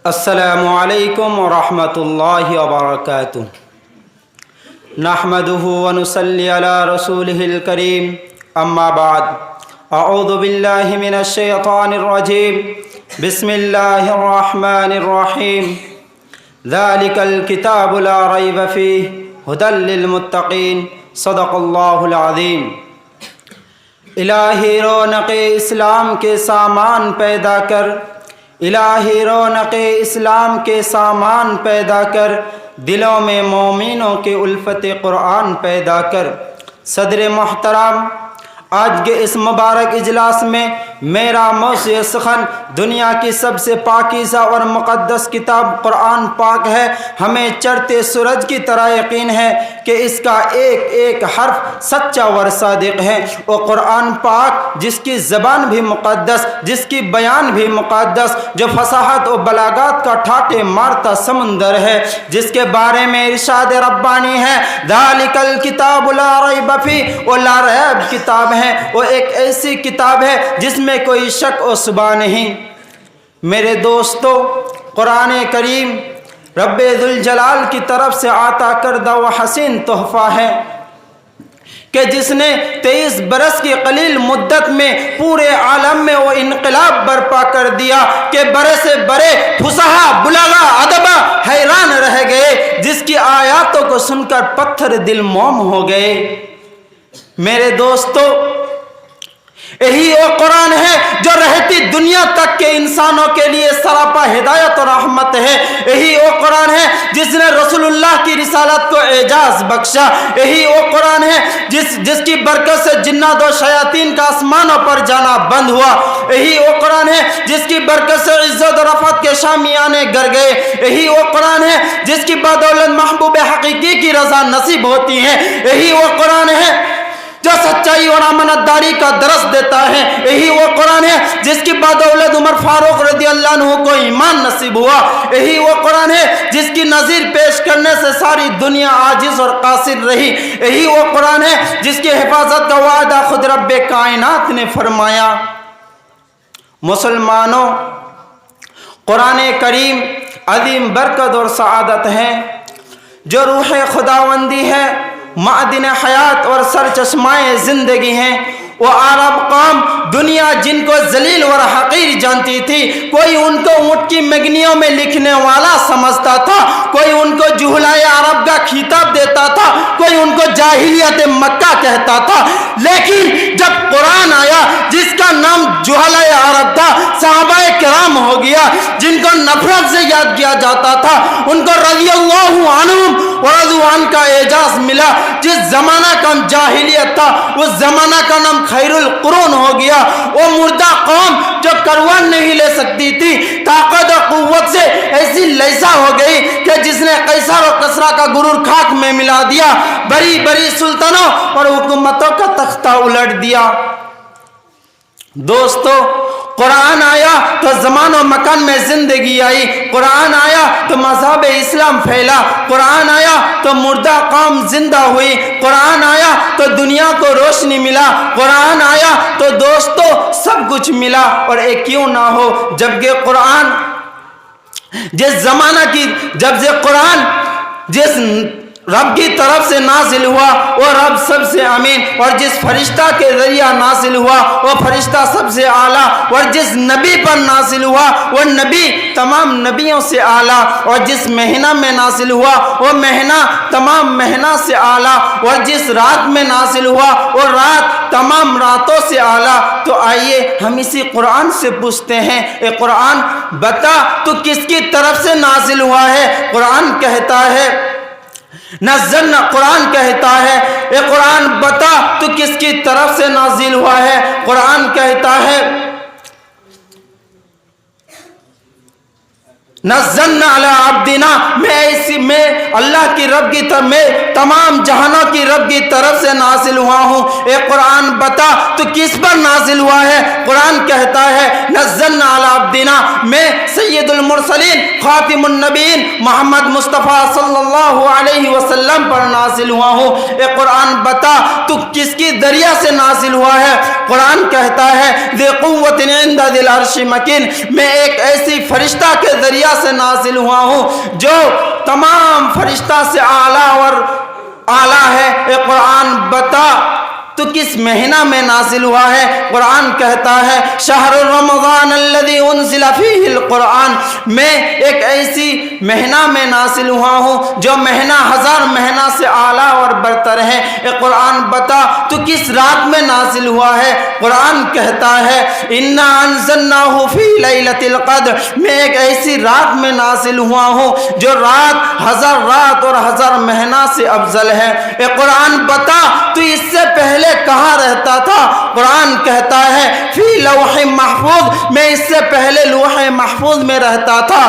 السلام علیکم ورحمۃ اللہ وبرکاتہ نحمده ونصلی علی رسوله الکریم اما بعد اعوذ باللہ من الشیطان الرجیم بسم اللہ الرحمن الرحیم ذالک الکتاب لا ریب فیہ ھدی للمتقین صدق اللہ العظیم۔ الہی رونق اسلام کے سامان پیدا کر، الہی رونق اسلام کے سامان پیدا کر، دلوں میں مومنوں کے الفت قرآن پیدا کر۔ صدر محترم، آج کے اس مبارک اجلاس میں میرا موضوع سخن دنیا کی سب سے پاکیزہ اور مقدس کتاب قرآن پاک ہے۔ ہمیں چڑھتے سورج کی طرح یقین ہے کہ اس کا ایک ایک حرف سچا اور صادق ہے۔ وہ قرآن پاک جس کی زبان بھی مقدس، جس کی بیان بھی مقدس، جو فصاحت و بلاغات کا ٹھاٹے مارتا سمندر ہے، جس کے بارے میں ارشاد ربانی ہے ذالک الکتاب لا ریب فیہ، وہ لا ریب کتاب ہے، وہ ایک ایسی کتاب ہے جس میں کوئی شک و شبہ نہیں۔ میرے دوستو، قرآن کریم رب ذوالجلال کی طرف سے عطا کردہ وہ حسین تحفہ ہے کہ جس نے 23 برس کی قلیل مدت میں پورے عالم میں وہ انقلاب برپا کر دیا کہ بڑے سے بڑے فصحا بلغا ادبا حیران رہ گئے، جس کی آیاتوں کو سن کر پتھر دل موم ہو گئے۔ میرے دوستو، یہی وہ قرآن ہے جو رہتی دنیا تک کے انسانوں کے لیے سراپا ہدایت اور رحمت ہے۔ یہی وہ قرآن ہے جس نے رسول اللہ کی رسالت کو اعجاز بخشا۔ یہی وہ قرآن ہے جس کی برکت سے جنات و شیاطین کا آسمانوں پر جانا بند ہوا۔ یہی وہ قرآن ہے جس کی برکت سے عزت و رفعت کے شامیانے گر گئے۔ یہی وہ قرآن ہے جس کی بدولت محبوب حقیقی کی رضا نصیب ہوتی ہے۔ یہی وہ قرآن ہے جو سچائی اور امانت داری کا درس دیتا ہے۔ یہی وہ قرآن ہے جس کی بدولت عمر فاروق رضی اللہ عنہ کو ایمان نصیب ہوا۔ یہی وہ قرآن ہے جس کی نظیر پیش کرنے سے ساری دنیا عاجز اور قاصر رہی۔ یہی وہ قرآن ہے جس کی حفاظت کا وعدہ خود رب کائنات نے فرمایا۔ مسلمانوں، قرآن کریم عظیم برکت اور سعادت ہے جو روح خداوندی ہے، معدن حیات اور سرچشمائے زندگی ہیں۔ وہ عرب قوم دنیا جن کو ذلیل اور حقیر جانتی تھی، کوئی ان کو اونٹ کی مگنیوں میں لکھنے والا سمجھتا تھا، کوئی ان کو جہلائے عرب کا خطاب دیتا تھا، کوئی ان کو جاہلیت مکہ کہتا تھا۔ لیکن جب قرآن آیا جس کا نام جہلائے عرب تھا، صحابہ کرام ہو گیا جن کو نفرت سے یاد کیا جاتا تھا، ان کو رضی اللہ عنہم ورضوا عنہ کا اعزاز ملا۔ جس زمانہ کا نام جاہلیت تھا، اس زمانہ کا نام خیر القرون ہو گیا۔ وہ مردہ قوم جو کروان نہیں لے سکتی تھی، طاقت و قوت سے ایسی لیسا ہو گئی کہ جس نے قیصر و کسریٰ کا غرور خاک میں ملا دیا، بڑی بڑی سلطنوں اور حکومتوں کا تختہ الٹ دیا۔ دوستو، قرآن آیا تو زمان و مکان میں زندگی آئی، قرآن آیا تو مذہب اسلام پھیلا، قرآن آیا تو مردہ قوم زندہ ہوئی، قرآن آیا تو دنیا کو روشنی ملا، قرآن آیا تو دوستو سب کچھ ملا۔ اور ایک کیوں نہ ہو جبکہ قرآن جب سے قرآن جس رب کی طرف سے نازل ہوا وہ رب سب سے امین، اور جس فرشتہ کے ذریعہ نازل ہوا وہ فرشتہ سب سے اعلیٰ، اور جس نبی پر نازل ہوا وہ نبی تمام نبیوں سے اعلیٰ، اور جس مہینہ میں نازل ہوا وہ مہینہ تمام مہینہ سے اعلیٰ، اور جس رات میں نازل ہوا وہ رات تمام راتوں سے اعلیٰ۔ تو آئیے ہم اسی قرآن سے پوچھتے ہیں، اے قرآن بتا تو کس کی طرف سے نازل ہوا ہے؟ قرآن کہتا ہے نزلنا، قرآن کہتا ہے اے قرآن بتا تو کس کی طرف سے نازل ہوا ہے؟ قرآن کہتا ہے نزلنا علی عبدنا، میں اللہ کی رب کی طرف، میں تمام جہانوں کی رب کی طرف سے نازل ہوا ہوں۔ اے قرآن بتا تو کس پر نازل ہوا ہے؟ قرآن کہتا ہے نزلنا علی عبدنا، میں سید المرسلین خاتم النبیین محمد مصطفیٰ صلی اللہ علیہ وسلم پر نازل ہوا ہوں۔ اے قرآن بتا تو کس کی ذریعہ سے نازل ہوا ہے؟ قرآن کہتا ہے ذی قوت عند ذی العرش مکین، میں ایک ایسی فرشتہ کے ذریعہ سے نازل ہوا ہوں جو تمام فرشتہ سے اعلیٰ اور اعلیٰ ہے۔ اے قرآن بتا تو کس مہینہ میں نازل ہوا ہے؟ قرآن کہتا ہے شہر رمضان الذی انزل فیہ القرآن، میں ایک ایسی مہینہ میں نازل ہوا ہوں جو مہینہ ہزار مہینہ سے اعلیٰ اور برتر ہے۔ اے قرآن بتا تو کس رات میں نازل ہوا ہے؟ قرآن کہتا ہے انا انزلناہ فی لیلۃ القدر، میں ایک ایسی رات میں نازل ہوا ہوں جو رات ہزار رات اور ہزار مہینہ سے افضل ہے۔ اے قرآن بتا تو اس سے پہلے کہاں رہتا تھا؟ قرآن کہتا ہے فی لوح محفوظ، میں اس سے پہلے لوح محفوظ میں رہتا تھا۔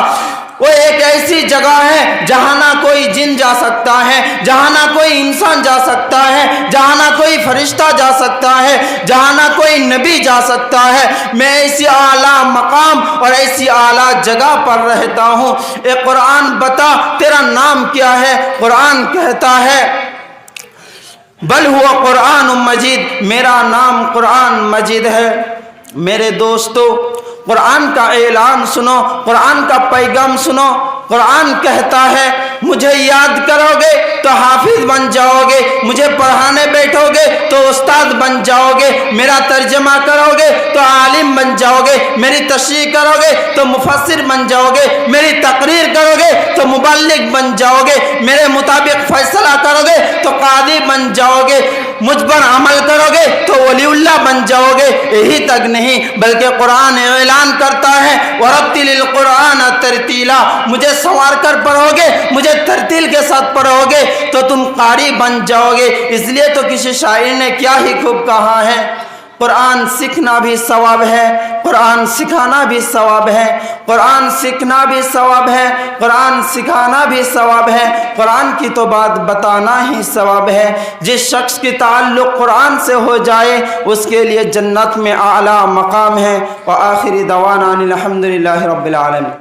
وہ ایک ایسی جگہ ہے جہاں نہ کوئی جن جا سکتا ہے، جہاں نہ کوئی انسان جا سکتا ہے، جہاں نہ کوئی فرشتہ جا سکتا ہے، جہاں نہ کوئی نبی جا سکتا ہے۔ میں ایسی اعلیٰ مقام اور ایسی اعلیٰ جگہ پر رہتا ہوں۔ اے قرآن بتا تیرا نام کیا ہے؟ قرآن کہتا ہے بل ہوا قرآن مجید، میرا نام قرآن مجید ہے۔ میرے دوستو قرآن کا اعلان سنو، قرآن کا پیغام سنو۔ قرآن کہتا ہے مجھے یاد کرو گے تو حافظ بن جاؤ گے، مجھے پڑھانے بیٹھو گے تو استاد بن جاؤ گے، میرا ترجمہ کرو گے تو عالم بن جاؤ گے، میری تشریح کرو گے تو مفسر بن جاؤ گے، میری تقریر کرو گے تو مبلغ بن جاؤ گے، میرے مطابق فیصلہ کرو گے تو قاضی بن جاؤ گے، مجھ پر عمل کرو گے تو ولی اللہ بن جاؤ گے۔ یہی تک نہیں بلکہ قرآن اعلان کرتا ہے وَرَتِّلِ الْقُرْآنَ تَرْتِيلًا، مجھے سنوار کر پڑھو گے، مجھے ترتیل کے ساتھ پڑھو گے تو تم قاری بن جاؤ گے۔ اس لیے تو کسی شاعر نے کیا ہی خوب کہا ہے قرآن سیکھنا بھی ثواب ہے، قرآن سکھانا بھی ثواب ہے، قرآن سیکھنا بھی ثواب ہے، قرآن سکھانا بھی ثواب ہے، قرآن کی تو بات بتانا ہی ثواب ہے۔ جس شخص کی تعلق قرآن سے ہو جائے اس کے لیے جنت میں اعلیٰ مقام ہے۔ وآخر دعوانا الحمدللہ رب العالمین۔